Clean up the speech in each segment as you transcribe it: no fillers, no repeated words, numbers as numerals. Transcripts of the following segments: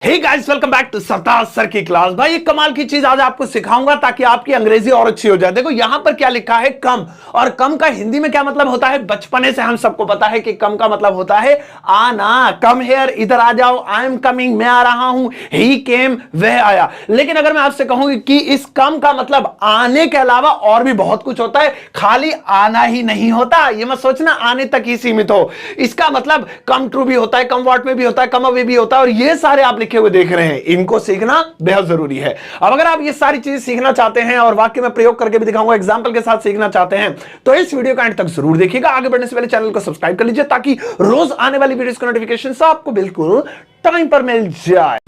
Hey guys, welcome back to Sartaj sir की class. भाई एक कमाल की चीज आज आपको सिखाऊंगा ताकि आपकी अंग्रेजी और अच्छी हो जाए। देखो यहां पर क्या लिखा है, कम। और कम का हिंदी में क्या मतलब होता है? बचपने से हम सबको पता है कि कम का मतलब होता है आना। कम हेयर, इधर आ जाओ। आई एम कमिंग, मैं आ रहा हूं। ही केम, वह आया। लेकिन अगर मैं आपसे कहूं कि इस कम का मतलब आने के अलावा और भी बहुत कुछ होता है, खाली आना ही नहीं होता। ये मत सोचना आने तक ही सीमित हो। इसका मतलब कम ट्रू भी होता है, कम वॉट में भी होता है, कम अवे भी होता है। और ये सारे आप लिखे हुए देख रहे हैं, इनको सीखना बेहद जरूरी है। अब अगर आप ये सारी चीजें सीखना चाहते हैं और वाक्य में प्रयोग करके भी दिखाऊंगा, एग्जांपल के साथ सीखना चाहते हैं, तो इस वीडियो का एंड तक जरूर देखिएगा। आगे बढ़ने से पहले चैनल को सब्सक्राइब कर लीजिए ताकि रोज आने वाली वीडियोस का नोटिफिकेशन आपको बिल्कुल टाइम पर मिल जाए।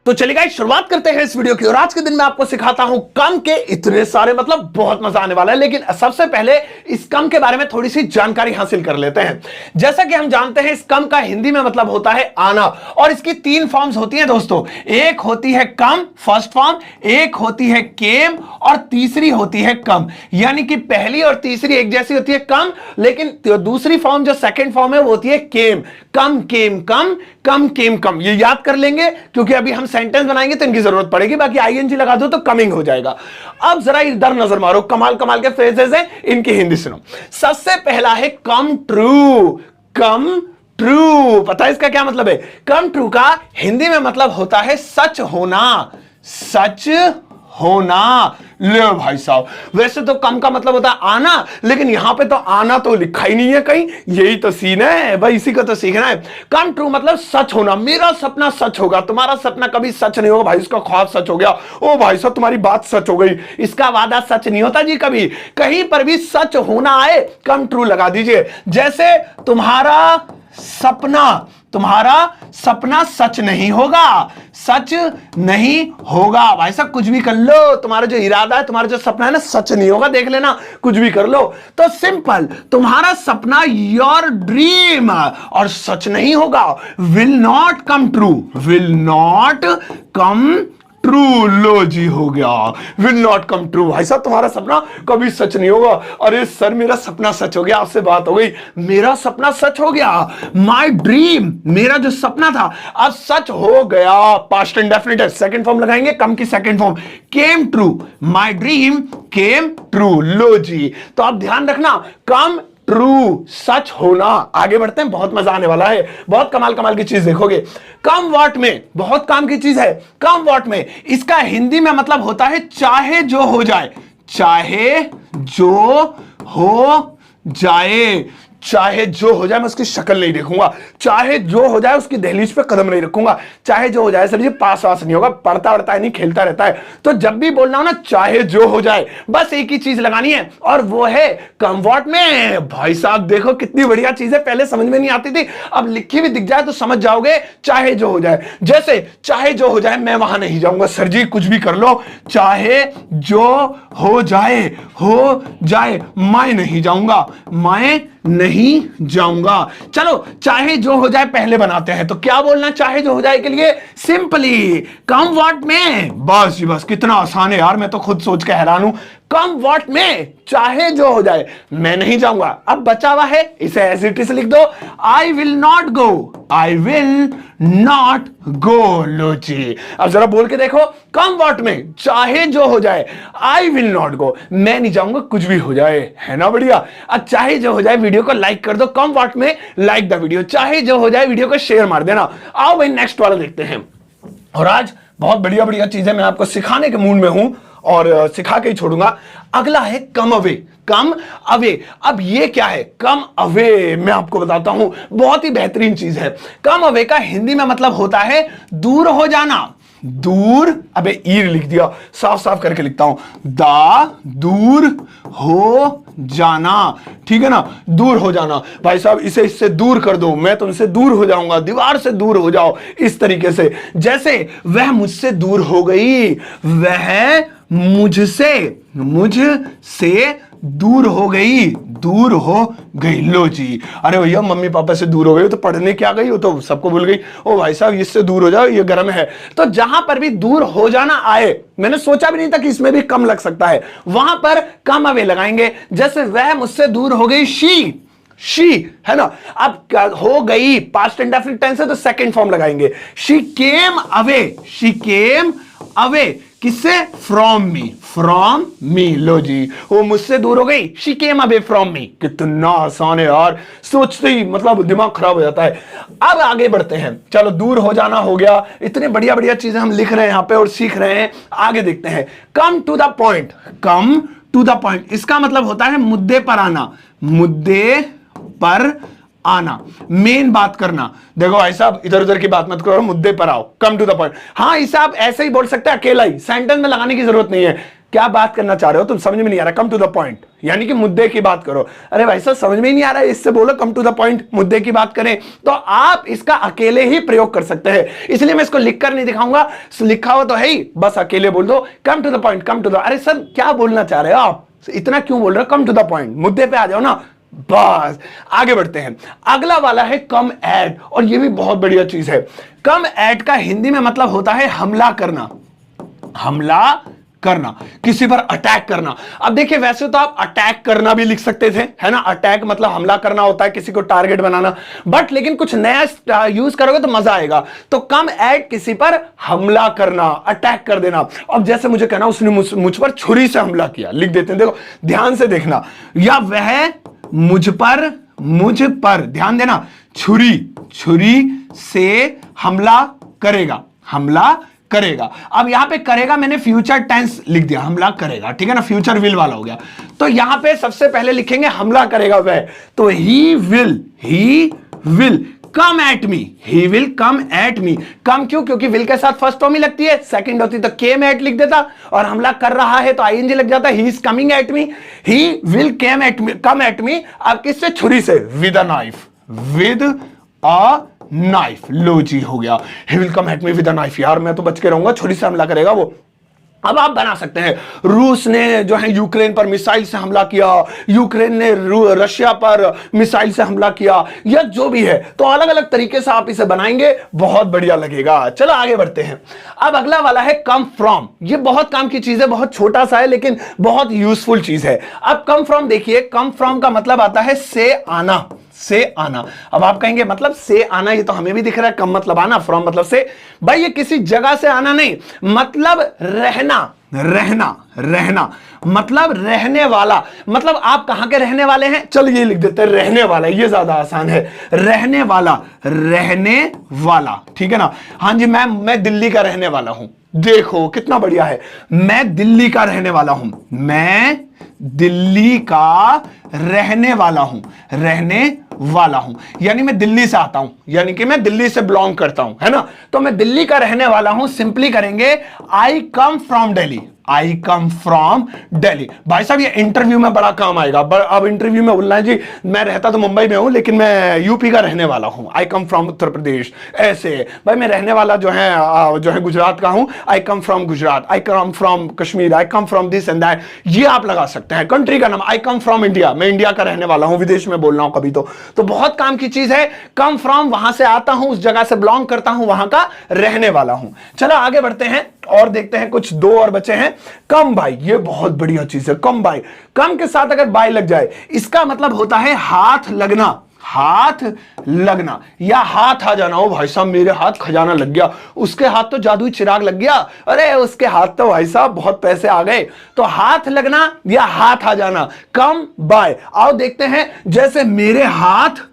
तो चलिए गाइस, शुरुआत करते हैं इस वीडियो की। और आज के दिन मैं आपको सिखाता हूं कम के इतने सारे मतलब, बहुत मजा आने वाला है। लेकिन सबसे पहले इस कम के बारे में थोड़ी सी जानकारी हासिल कर लेते हैं। जैसा कि हम जानते हैं, इस कम का हिंदी में मतलब होता है आना। और इसकी तीन फॉर्म्स होती हैं दोस्तों। एक होती है कम, फर्स्ट फॉर्म, एक होती है केम, और तीसरी होती है कम। यानी कि पहली और तीसरी एक जैसी होती है, कम। लेकिन दूसरी फॉर्म जो सेकंड फॉर्म है वो होती है केम। कम केम कम, कम केम कम। ये याद कर लेंगे क्योंकि अभी हम सेंटेंस बनाएंगे तो इनकी जरूरत पड़ेगी। बाकी आईएनजी लगा दो तो कमिंग हो जाएगा। अब जरा इधर नजर मारो, कमाल कमाल के फ्रेजेस हैं, इनकी हिंदी सुनो। सबसे पहला है कम ट्रू। कम ट्रू, पता है इसका क्या मतलब है? कम ट्रू का हिंदी में मतलब होता है सच होना। सच होना। ले भाई साहब, वैसे तो कम का मतलब होता है आना, लेकिन यहां पे तो आना तो लिखा ही नहीं है कहीं। यही तो सीन है भाई, इसी को तो सीखना है। कम ट्रू मतलब सच होना। मेरा सपना सच होगा, तुम्हारा सपना कभी सच नहीं होगा भाई। इसका ख्वाब सच हो गया, ओ भाई साहब तुम्हारी बात सच हो गई। इसका वादा सच नहीं होता जी कभी। कहीं पर भी सच होना आए, कम ट्रू लगा दीजिए। जैसे तुम्हारा सपना सच नहीं होगा। सच नहीं होगा भाई साहब, कुछ भी कर लो, तुम्हारा जो इरादा है, तुम्हारा जो सपना है ना, सच नहीं होगा। देख लेना, कुछ भी कर लो। तो सिंपल, तुम्हारा सपना, योर ड्रीम, और सच नहीं होगा, will not come true. Will not come true. लो जी, हो गया, विल नॉट कम ट्रू। भाई साहब तुम्हारा सपना कभी सच नहीं होगा। अरे सर मेरा सपना सच हो गया, आपसे बात हो गई, मेरा सपना सच हो गया। माई ड्रीम, मेरा जो सपना था अब सच हो गया। पास्ट इंडेफिनिट है, सेकंड फॉर्म लगाएंगे, कम की second form, came true. My dream came true. लो जी, तो आप ध्यान रखना, कम ट्रू, सच होना। आगे बढ़ते हैं, बहुत मजा आने वाला है, बहुत कमाल कमाल की चीज देखोगे। कम वॉट में बहुत काम की चीज है। कम वॉट में इसका हिंदी में मतलब होता है चाहे जो हो जाए। चाहे जो हो जाए। चाहे जो हो जाए, मैं उसकी शक्ल नहीं देखूंगा। चाहे जो हो जाए, उसकी दहलीज पे कदम नहीं रखूंगा। चाहे जो हो जाए, सर जी पास वास नहीं होगा, पढ़ता वढ़ता है नहीं, खेलता रहता है। तो जब भी बोलना हो ना, चाहे जो हो जाए, बस एक ही चीज लगानी है, और वो है कम वॉट में। भाई साहब देखो कितनी बढ़िया चीज है, पहले समझ में नहीं आती थी, अब लिखी भी दिख जाए तो समझ जाओगे। चाहे जो हो जाए, जैसे चाहे जो हो जाए, मैं वहां नहीं जाऊंगा। सर जी कुछ भी कर लो, चाहे जो हो जाए, मैं नहीं जाऊंगा। मैं नहीं जाऊंगा। चलो चाहे जो हो जाए पहले बनाते हैं। तो क्या बोलना चाहे जो हो जाए के लिए? सिंपली कम वॉट में। बस जी बस, कितना आसान है यार, मैं तो खुद सोच के हैरान हूं। कम वॉट में, चाहे जो हो जाए, मैं नहीं जाऊंगा। अब बचा हुआ है, इसे एज इट इज लिख दो, I will not go. I will not go. लो जी, अब जरा बोल के देखो, कम वॉट में चाहे जो हो जाए, आई विल नॉट गो, मैं नहीं जाऊंगा, कुछ भी हो जाए। है ना बढ़िया? अब चाहे जो हो जाए, वीडियो को लाइक कर दो। कम वॉट में लाइक द वीडियो। चाहे जो हो जाए, वीडियो को शेयर मार देना। आओ भाई नेक्स्ट वाला देखते हैं। और आज बहुत बढ़िया बढ़िया चीजें मैं आपको सिखाने के मूड में हूं और सिखा के ही छोड़ूंगा। अगला है कम अवे। कम अवे, अब ये क्या है? कम अवे मैं आपको बताता हूं, बहुत ही बेहतरीन चीज है। कम अवे का हिंदी में मतलब होता है दूर हो जाना। दूर, अबे ईर लिख दिया, साफ साफ करके लिखता हूं, दूर हो जाना। ठीक है ना, दूर हो जाना। भाई साहब इसे इससे दूर कर दो, मैं तुमसे दूर हो जाऊंगा, दीवार से दूर हो जाओ, इस तरीके से। जैसे वह मुझसे दूर हो गई, वह मुझसे दूर हो गई। लो जी, अरे भैया मम्मी पापा से दूर हो गई, तो पढ़ने क्या गई, वो तो सबको भूल गई। ओ भाई साहब इससे दूर हो जाओ, ये गर्म है। तो जहां पर भी दूर हो जाना आए, मैंने सोचा भी नहीं था कि इसमें भी कम लग सकता है, वहां पर कम अवे लगाएंगे। जैसे वह मुझसे दूर हो गई, शी शी, है ना। अब क्या हो गई, पास्ट इंडेफिनिट टेंस है तो सेकंड फॉर्म लगाएंगे। She came away, she came away किससे, फ्रॉम मी, फ्रॉम मी, लो जी वो मुझसे दूर हो गई, she came away from me. कितना आसान है यार, सोचते ही मतलब दिमाग खराब हो जाता है। अब आगे बढ़ते हैं, चलो दूर हो जाना हो गया, इतने बढ़िया बढ़िया चीजें हम लिख रहे हैं यहां पे और सीख रहे हैं, आगे देखते हैं। Come to the point, come to the point इसका मतलब होता है मुद्दे पर आना, मुद्दे पर आना, मेन बात करना। देखो भाई साहब इधर उधर की बात मत करो, मुद्दे पर आओ, कम टू द पॉइंट। हाँ इसे आप ऐसे ही बोल सकते हैं अकेला ही, सेंटेंस में लगाने की जरूरत नहीं है। क्या बात करना चाह रहे हो तुम, समझ में नहीं आ रहा, कम टू द पॉइंट यानी कि मुद्दे की बात करो। अरे भाई साहब समझ में ही नहीं आ रहा है, इससे बोलो कम टू द पॉइंट, मुद्दे की बात करें, तो आप इसका अकेले ही प्रयोग कर सकते हैं। इसलिए मैं इसको लिखकर नहीं दिखाऊंगा, लिखा हो तो है ही, बस अकेले बोल दो come to the point, come to the. अरे सर क्या बोलना चाह रहे हो आप, इतना क्यों बोल रहे हो, कम टू द पॉइंट, मुद्दे पे आ जाओ ना, बस। आगे बढ़ते हैं, अगला वाला है कम एट, और ये भी बहुत बढ़िया चीज है। कम एट का हिंदी में मतलब होता है हमला करना, हमला करना, किसी पर अटैक करना। अब देखिए वैसे तो आप अटैक करना भी लिख सकते थे, है ना, अटैक मतलब हमला करना होता है, किसी को टारगेट बनाना, बट लेकिन कुछ नया यूज करोगे तो मजा आएगा। तो कम एट किसी पर हमला करना, अटैक कर देना। अब जैसे मुझे कहना उसने मुझ पर छुरी से हमला किया, लिख देते हैं, देखो ध्यान से देखना, या वह मुझ पर ध्यान देना, छुरी, छुरी से हमला करेगा, हमला करेगा। अब यहां पे करेगा मैंने फ्यूचर टेंस लिख दिया, हमला करेगा, ठीक है ना, फ्यूचर विल वाला हो गया। तो यहां पे सबसे पहले लिखेंगे हमला करेगा वह, तो he will come at me, he will come at me. Come क्यों, क्योंकि विल के साथ फर्स्ट फॉर्म ही लगती है, सेकंड होती तो केम एट लिख देता, और हमला कर रहा है तो आईएनजी लग जाता, he is coming at me, he will come at me. अब किससे, छुरी से, with a knife, with a knife, लो जी हो गया, he will come at me with a knife. यार मैं तो बच के रहूंगा, छुरी से हमला करेगा वो। अब आप बना सकते हैं, रूस ने जो है यूक्रेन पर मिसाइल से हमला किया, यूक्रेन ने रशिया पर मिसाइल से हमला किया, या जो भी है, तो अलग अलग तरीके से आप इसे बनाएंगे, बहुत बढ़िया लगेगा। चलो आगे बढ़ते हैं। अब अगला वाला है कम फ्रॉम, ये बहुत काम की चीज है, बहुत छोटा सा है लेकिन बहुत यूजफुल चीज है। अब कम फ्रॉम देखिए, कम फ्रॉम का मतलब आता है से आना, से आना। अब आप कहेंगे मतलब से आना, ये तो हमें भी दिख रहा है, कम मतलब आना, फ्रॉम मतलब से। भाई ये किसी जगह से आना नहीं, मतलब रहना, रहना, रहना मतलब रहने वाला। मतलब आप कहां के रहने वाले हैं, चलो ये लिख देते हैं रहने वाला, ये ज्यादा आसान है, रहने वाला, रहने वाला, ठीक है ना। हाँ जी मैं दिल्ली का रहने वाला हूं, देखो कितना बढ़िया है, मैं दिल्ली का रहने वाला हूं, मैं दिल्ली का रहने वाला हूं, रहने वाला हूं यानी मैं दिल्ली से आता हूं, यानी कि मैं दिल्ली से बिलोंग करता हूं, है ना। तो मैं दिल्ली का रहने वाला हूं, सिंपली करेंगे I come from Delhi, I come from Delhi. भाई साहब ये इंटरव्यू में बड़ा काम आएगा। अब इंटरव्यू में बोलना है जी मैं रहता तो मुंबई में हूं लेकिन मैं यूपी का रहने वाला हूं, I come from Uttar Pradesh. ऐसे भाई मैं रहने वाला जो है गुजरात का हूं, I come from Gujarat, I come from Kashmir, I come from this and that, ये आप लगा सकते हैं। कंट्री का नाम, आई कम फ्रॉम इंडिया, मैं इंडिया का रहने वाला हूं, विदेश में बोल रहा हूं कभी तो बहुत काम की चीज है। कम फ्रॉम वहां से आता हूं, उस जगह से बिलोंग करता हूं, वहां का रहने वाला हूं। चलो आगे बढ़ते हैं और देखते हैं, कुछ दो और बचे हैं। कम बाय, ये बहुत बढ़िया चीज है, कम बाय। कम के साथ अगर बाय लग जाए, इसका मतलब होता है हाथ लगना, हाथ लगना या हाथ आ जाना। ओ भाई साहब मेरे हाथ खजाना लग गया, उसके हाथ तो जादुई चिराग लग गया, अरे उसके हाथ तो भाई साहब बहुत पैसे आ गए। तो हाथ लगना या हाथ आ जाना, कम बाय। आओ देखते हैं, जैसे मेरे हाथ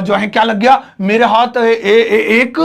जो है क्या लग गया, मेरे हाथ एक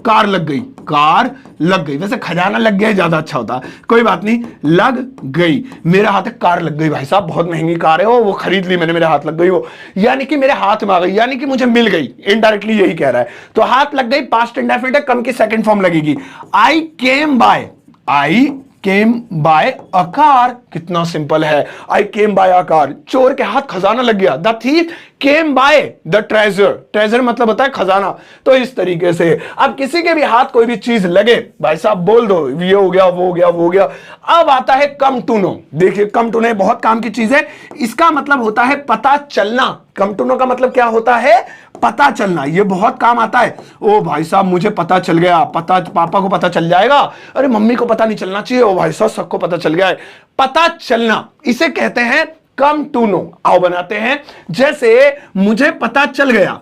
कार लग गई, कार लग गई। वैसे खजाना लग गया ज्यादा अच्छा होता, कोई बात नहीं, लग गई, मेरे हाथ एक कार लग गई। भाई साहब बहुत महंगी कार है वो खरीद ली मैंने, मेरे हाथ लग गई वो, यानी कि मेरे हाथ में आ गई, यानी कि मुझे मिल गई, इनडायरेक्टली यही कह रहा है। तो हाथ लग गई, पास्ट इंडेफिनिट है, कम की सेकंड फॉर्म लगेगी। I came by, I came by a car, कितना सिंपल है, I came by a car. चोर के हाथ खजाना लग गया, the thief came by the treasure, treasure मतलब होता है खजाना। तो इस तरीके से अब किसी के भी हाथ कोई भी चीज लगे, भाई साहब बोल दो ये हो गया, वो हो गया, वो हो गया। अब आता है कम टू नो। देखिए कम टू नो बहुत काम की चीज है, इसका मतलब होता है पता चलना। कम टू नो का मतलब क्या होता है, पता चलना, ये बहुत काम आता है। ओ भाई साहब मुझे पता चल गया, पता पापा को पता चल जाएगा, अरे मम्मी को पता नहीं चलना चाहिए, ओ भाई साहब सबको पता चल गया है। पता चलना, इसे कहते हैं कम टू नो। आओ बनाते हैं। जैसे मुझे पता चल गया,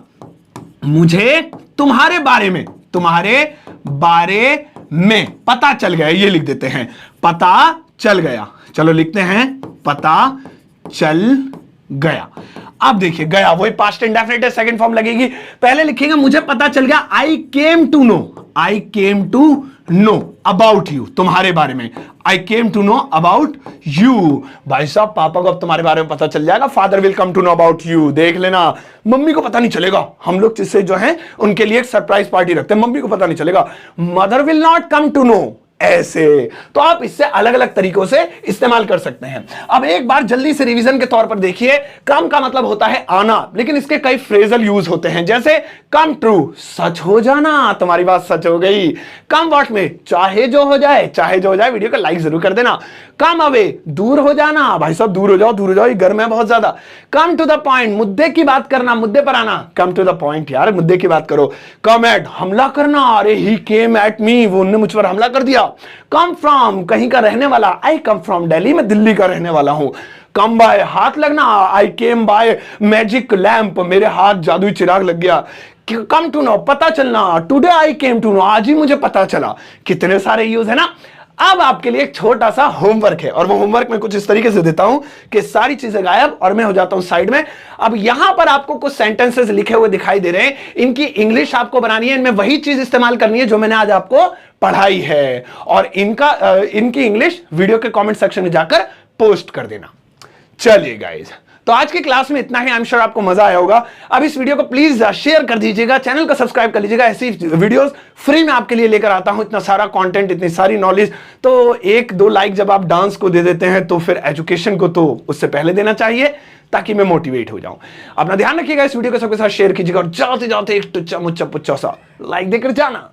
मुझे तुम्हारे बारे में पता चल गया, ये लिख देते हैं, पता चल गया। चलो लिखते हैं पता चल गया। अब देखिए गया वही पास्ट इंडेफिनिट है, सेकंड फॉर्म लगेगी। पहले लिखेंगे मुझे पता चल गया, I came to know about you, तुम्हारे बारे में। I came to know about you. भाई साहब पापा को अब तुम्हारे बारे में पता चल जाएगा, father will come to know about you. देख लेना, मम्मी को पता नहीं चलेगा। हम लोग जिससे जो है उनके लिए एक सरप्राइज पार्टी रखते हैं, मम्मी को पता नहीं चलेगा। Mother will not come to know, ऐसे। तो आप इससे अलग अलग तरीकों से इस्तेमाल कर सकते हैं। अब एक बार जल्दी से रिवीजन के तौर पर देखिए, कम का मतलब होता है आना, लेकिन इसके कई फ्रेजल यूज होते हैं, जैसे कम ट्रू, सच हो जाना, तुम्हारी बात सच हो गई। कम व्हाट में, चाहे जो हो जाए, वीडियो को लाइक जरूर कर देना। कम अवे, दूर हो जाना, भाई साहब दूर हो जाओ, ये गर्म है बहुत ज्यादा। कम टू द पॉइंट, मुद्दे की बात करना, मुद्दे पर आना। कम टू द पॉइंट यार, मुद्दे की बात करो। कम एट, हमला करना, अरे ही केम एट मी, वो उन्होंने मुझ पर हमला कर दिया। कम फ्रॉम, कहीं का रहने वाला, आई कम फ्रॉम दिल्ली, मैं दिल्ली का रहने वाला हूं। कम बाय, हाथ लगना, आई केम बाय मैजिक लैंप, मेरे हाथ जादुई चिराग लग गया। कम टू नो, पता चलना, today I came to know, आज ही मुझे पता चला। कितने सारे यूज है ना। अब आपके लिए एक छोटा सा होमवर्क है, और वो होमवर्क मैं कुछ इस तरीके से देता हूं कि सारी चीजें गायब और मैं हो जाता हूं साइड में। अब यहां पर आपको कुछ सेंटेंसेस लिखे हुए दिखाई दे रहे हैं, इनकी इंग्लिश आपको बनानी है, इनमें वही चीज इस्तेमाल करनी है जो मैंने आज आपको पढ़ाई है, और इनकी इंग्लिश वीडियो के कमेंट सेक्शन में जाकर पोस्ट कर देना। चलिए गाइस, तो आज की क्लास में इतना ही। आई एम श्योर आपको मजा आया होगा। अब इस वीडियो को प्लीज शेयर कर दीजिएगा, चैनल को सब्सक्राइब कर लीजिएगा। ऐसी वीडियोस फ्री में आपके लिए लेकर आता हूं, इतना सारा कंटेंट, इतनी सारी नॉलेज। तो 1-2 लाइक जब आप डांस को दे देते हैं तो फिर एजुकेशन को तो उससे पहले देना चाहिए, ताकि मैं मोटिवेट हो जाऊं। अपना ध्यान रखिएगा, इस वीडियो को सबके साथ शेयर कीजिएगा, और जाते जाते एक टुच्चा मुच्चा पुच्चा सा लाइक देकर जाना।